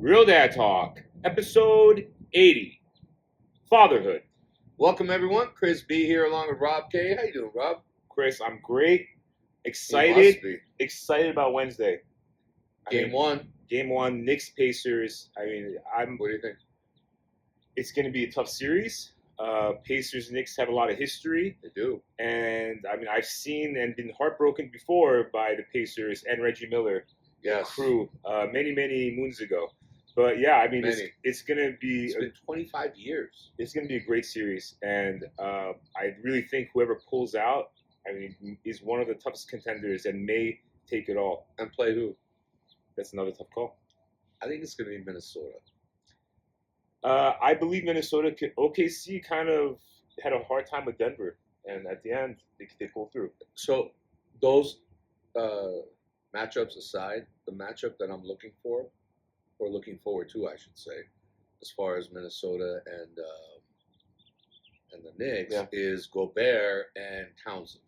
Real Dad Talk, episode 80, Fatherhood. Welcome everyone. Chris B here along with Rob K. How you doing, Rob? Chris, I'm great. You Excited. must be. Excited about Wednesday. Game one. Game one, Knicks Pacers. What do you think? It's going to be a tough series. Pacers Knicks have a lot of history, They do. and I've seen and been heartbroken before by the Pacers and Reggie Miller Yes. crew many moons ago. But yeah, Many. it's going to be It's been 25 years. it's going to be a great series, and I really think whoever pulls out, is one of the toughest contenders and may take it all. And play who? That's another tough call. I think it's going to be Minnesota. I believe Minnesota OKC kind of had a hard time with Denver, and at the end they pulled through. So those matchups aside, the matchup that I'm looking for, or looking forward to, I should say, as far as Minnesota and the Knicks, Yeah. is Gobert and Townsend.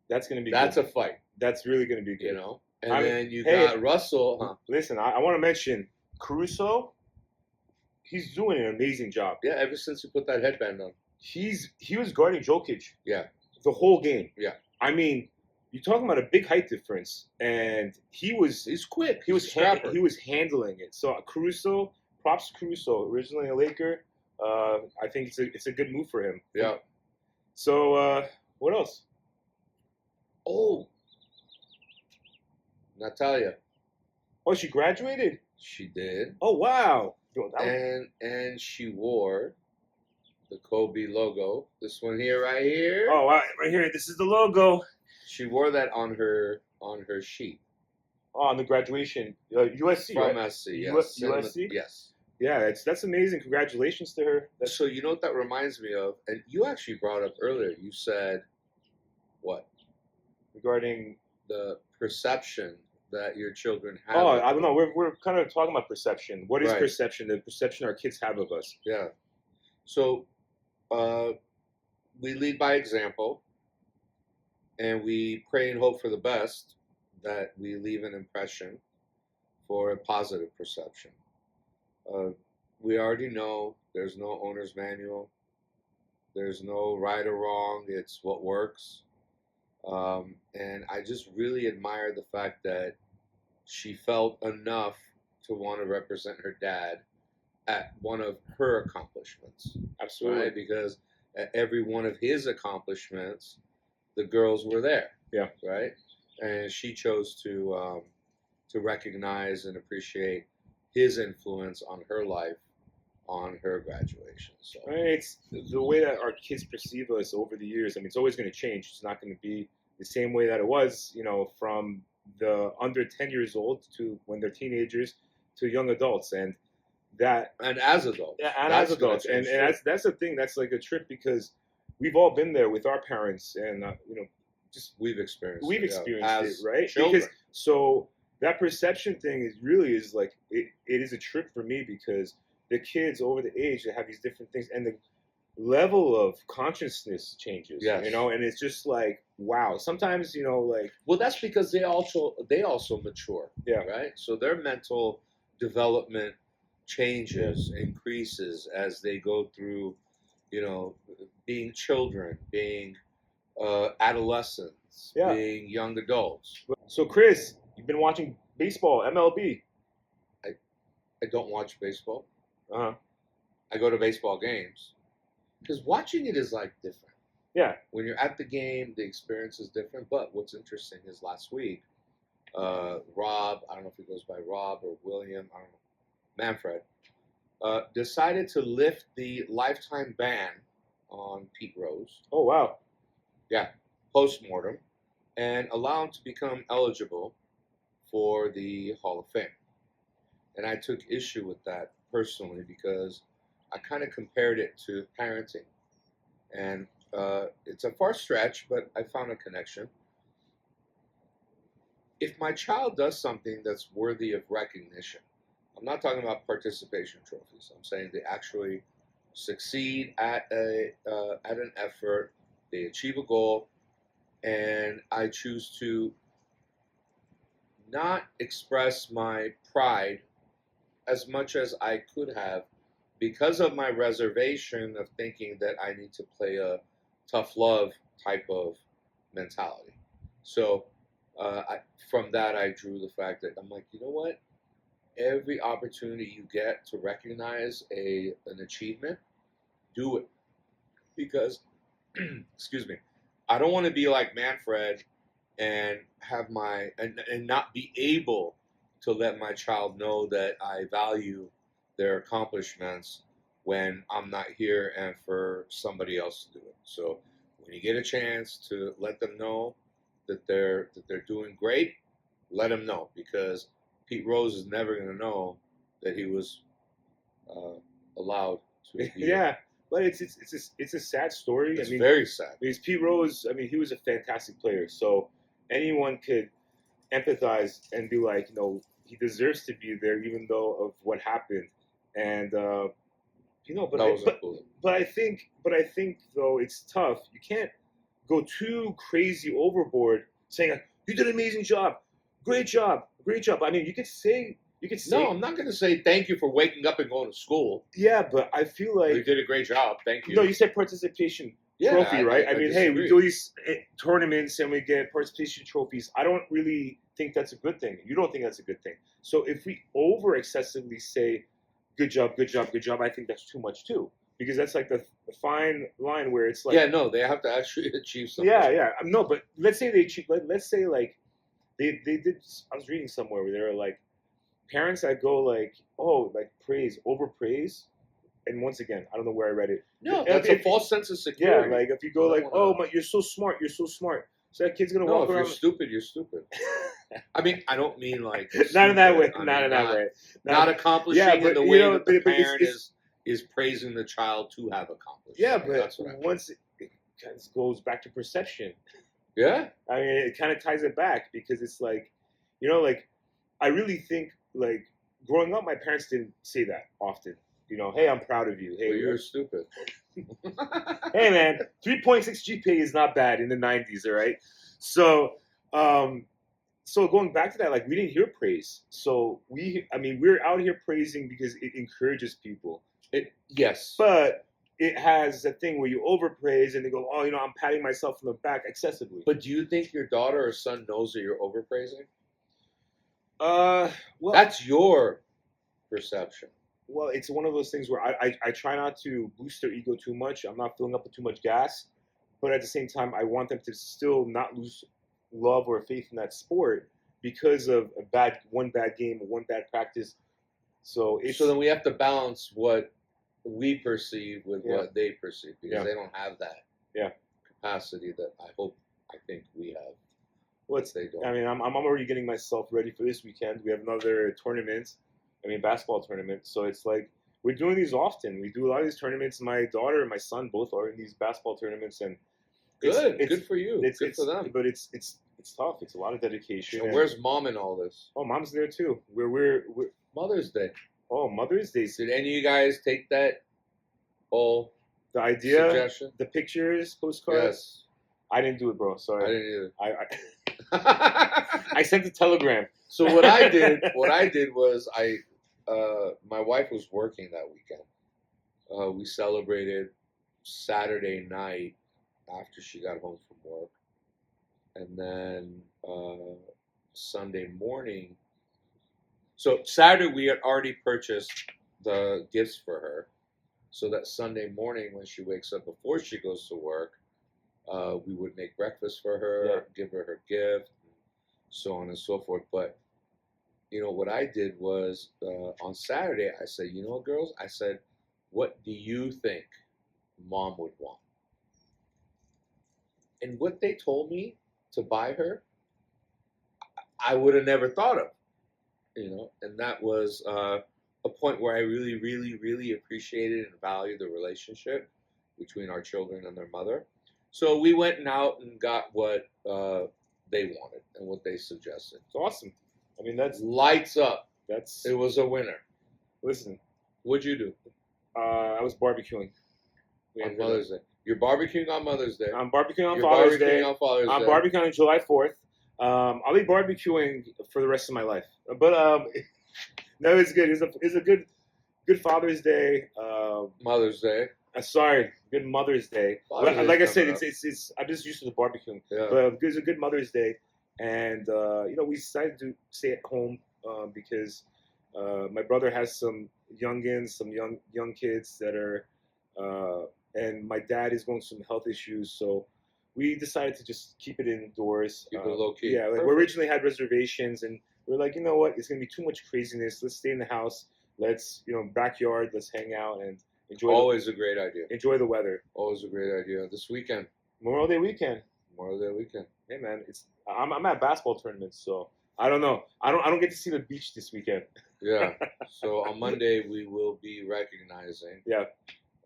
That's going to be That's good. a fight, That's really going to be good. you know. And I'm- then you hey. got Russell. Huh? Listen, I want to mention Caruso. He's doing an amazing job. Yeah, ever since you put that headband on. He was guarding Jokic. Yeah. The whole game. Yeah. You're talking about a big height difference, and he's quick. he was scrapper. he was handling it. So Caruso, props to Caruso, originally a Laker. I think it's a good move for him. Yeah. So what else? Oh, Natalia. Oh, she graduated. She did, Oh wow. Yo, that was- and she wore the Kobe logo. This one here, right here. oh wow, right here. This is the logo. She wore that on her sheet Oh, on the graduation, USC. from Right? SC. Yes. USC? Yes. Yeah, that's amazing. Congratulations to her. That's So you know what that reminds me of, and you actually brought up earlier. You said, what? regarding. The perception that your children have. Oh, of I don't know. you. We're kind of talking about perception. What is Right. perception? The perception our kids have of us. Yeah. So we lead by example, and we pray and hope for the best, that we leave an impression for a positive perception. We already know there's no owner's manual. There's no right or wrong. It's what works. And I just really admire the fact that she felt enough to want to represent her dad at one of her accomplishments, Absolutely. right? Because at every one of his accomplishments, the girls were there. Yeah. Right. And she chose to recognize and appreciate his influence on her life, on her graduation. So I mean, it's the way that our kids perceive us over the years. It's always going to change. It's not going to be the same way that it was, from the under 10 years old to when they're teenagers to young adults, and that and as adults, yeah, and that's as gonna adults, and change too. that's the thing. That's like a trip because we've all been there with our parents, and just we've experienced we've it, experienced as it, right? children. Because so that perception thing is like it is a trip for me because the kids over the age that have these different things and the level of consciousness changes, Yes. and it's just like wow. Sometimes like Well, that's because they also mature. Yeah. Right. So their mental development changes, increases as they go through, being children, being adolescents, Yeah. being young adults. so Chris, you've been watching baseball, MLB. I don't watch baseball. Uh-huh. I go to baseball games because watching it is like different. Yeah. When you're at the game, the experience is different. But what's interesting is last week, Rob, I don't know if he goes by Rob or William, I don't know, Manfred, decided to lift the lifetime ban on Pete Rose, Oh wow. post-mortem, and allow him to become eligible for the Hall of Fame. And I took issue with that personally because I kind of compared it to parenting. And it's a far stretch, but I found a connection. If my child does something that's worthy of recognition, I'm not talking about participation trophies. I'm saying they actually succeed at an effort, they achieve a goal, and I choose to not express my pride as much as I could have because of my reservation of thinking that I need to play a tough love type of mentality. So from that, I drew the fact that I'm like, you know what? Every opportunity you get to recognize an achievement, do it. Because, excuse me, I don't want to be like Manfred and have and not be able to let my child know that I value their accomplishments when I'm not here and for somebody else to do it. So when you get a chance to let them know that they're doing great, let them know, because Pete Rose is never going to know that he was allowed to be. Yeah, but it's a sad story. It's very sad. Because Pete Rose, he was a fantastic player. So anyone could empathize and be like, he deserves to be there, even though of what happened. And but I think though it's tough. You can't go too crazy overboard saying you did an amazing job, great job. You could say. No, I'm not going to say thank you for waking up and going to school. Yeah, but I feel like you did a great job. Thank you. No, you said participation trophy, right? I mean, hey, we do these tournaments and we get participation trophies. I don't really think that's a good thing. You don't think that's a good thing. So if we over excessively say good job, I think that's too much too. Because that's like the fine line where it's like, yeah, no, they have to actually achieve something. Yeah. No, but let's say they achieve. Let's say like they did. I was reading somewhere where they were like, parents that go like, praise, overpraise, and once again, I don't know where I read it. No, that's a false sense of security. Yeah, like if you go like, you're so smart. So that kid's gonna walk around. If you're stupid, you're stupid. I mean, I don't mean like not in that way. Not in that way. Not accomplishing in the way that the parent is praising the child to have accomplished. Yeah, but that's once it kind of goes back to perception. Yeah, I mean, it kind of ties it back because it's like, like I really think. Like, growing up, my parents didn't say that often. Hey, I'm proud of you. Hey, you're stupid. Hey, man, 3.6 GPA is not bad in the 90s, all right? So, so going back to that, like, we didn't hear praise. So, we're out here praising because it encourages people. Yes. But it has a thing where you overpraise and they go, I'm patting myself on the back excessively. But do you think your daughter or son knows that you're overpraising? Well, that's your perception. Well, it's one of those things where I try not to boost their ego too much. I'm not filling up with too much gas, but at the same time, I want them to still not lose love or faith in that sport because of one bad game or one bad practice. So then we have to balance what we perceive with what they perceive because they don't have that capacity that I think we have. They don't. I mean, I'm already getting myself ready for this weekend. We have another tournament. Basketball tournament. So it's like we're doing these often. We do a lot of these tournaments. My daughter and my son both are in these basketball tournaments, and good for you. Good for them. But it's tough. It's a lot of dedication. So where's mom in all this? Oh, mom's there too. We're Mother's Day. Oh, Mother's Day. Did any of you guys take that whole the idea suggestion? The pictures, postcards? Yes. I didn't do it, bro. Sorry. I didn't either. I sent a telegram. So what I did was my wife was working that weekend. We celebrated Saturday night after she got home from work, and then Sunday morning. So Saturday we had already purchased the gifts for her, so that Sunday morning when she wakes up before she goes to work. We would make breakfast for her, give her gift, so on and so forth. But, what I did was on Saturday, I said, girls, I said, what do you think mom would want? And what they told me to buy her, I would have never thought of, and that was a point where I really, really, really appreciated and valued the relationship between our children and their mother. So we went out and got what they wanted and what they suggested. It's awesome. That's lights up. It was a winner. Listen, what'd you do? I was barbecuing on Mother's Day. You're barbecuing on Mother's Day. I'm barbecuing on Father's Day. I'm barbecuing on July 4th. I'll be barbecuing for the rest of my life. But No, it's good. It's a good Father's Day. Mother's Day. Sorry, good Mother's Day. Father's Day's Like I said, coming up. it's I'm just used to the barbecue, Yeah. but it's a good Mother's Day, and we decided to stay at home because my brother has some youngins, some young kids that are, and my dad is going through some health issues, so we decided to just keep it indoors. Keep it low key. Yeah, like we originally had reservations, and we're like, you know what, it's gonna be too much craziness. Let's stay in the house. Let's backyard. Let's hang out and enjoy. Always a great idea. Enjoy the weather. Always a great idea. This weekend. Memorial Day weekend. Memorial Day weekend. Hey man, I'm at basketball tournaments, so I don't know. I don't get to see the beach this weekend. Yeah. So on Monday we will be recognizing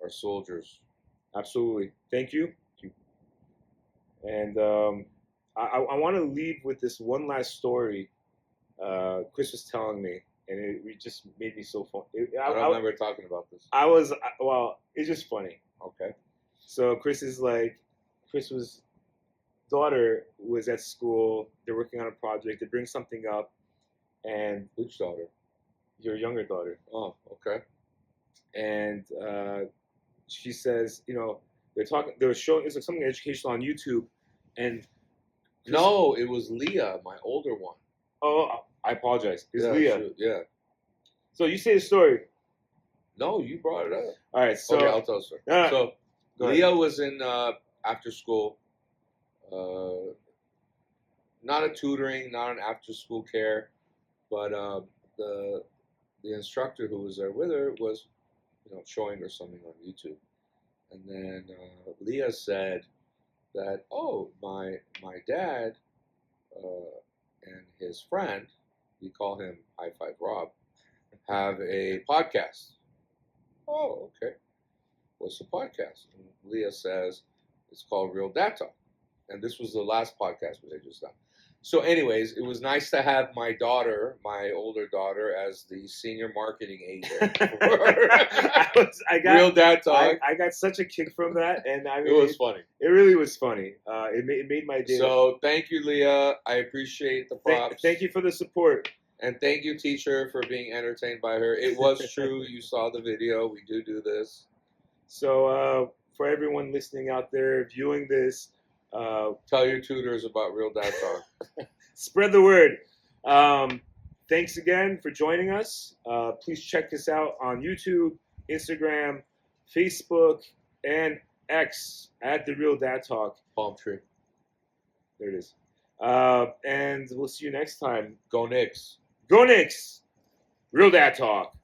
our soldiers. Absolutely. Thank you. And I want to leave with this one last story. Chris was telling me, and it just made me so fun. I don't remember talking about this. It's just funny. Okay. So Chris's daughter was at school. They're working on a project. They bring something up, and Which daughter? your younger daughter. Oh, okay. And she says, they were showing it's like something educational on YouTube, and No, it was Leah, my older one. oh, I apologize. It's Yeah, Leah. yeah. So you say the story. No, you brought it up. All right. So Okay, I'll tell the story. So go ahead. Leah was in after school, not a tutoring, not an after school care, but the instructor who was there with her was, showing her something on YouTube, and then Leah said that, oh, my dad and his friend, we call him High Five Rob, have a podcast. Oh, okay. What's the podcast? And Leah says it's called Real Dad Talk. And this was the last podcast we had just done. So anyways, it was nice to have my daughter, my older daughter, as the senior marketing agent for Real Dad Talk. I got such a kick from that, and I mean, it was funny. It really was funny. It made my day. So thank you, Leah. I appreciate the props. Thank you for the support. And thank you, teacher, for being entertained by her. It was true. You saw the video. We do this. So for everyone listening out there, viewing this, tell your tutors about Real Dad Talk. Spread the word. Thanks again for joining us. Please check us out on YouTube, Instagram, Facebook, and X at The Real Dad Talk. Palm tree. There it is. And we'll see you next time. Go Knicks. Go Knicks! Real Dad Talk.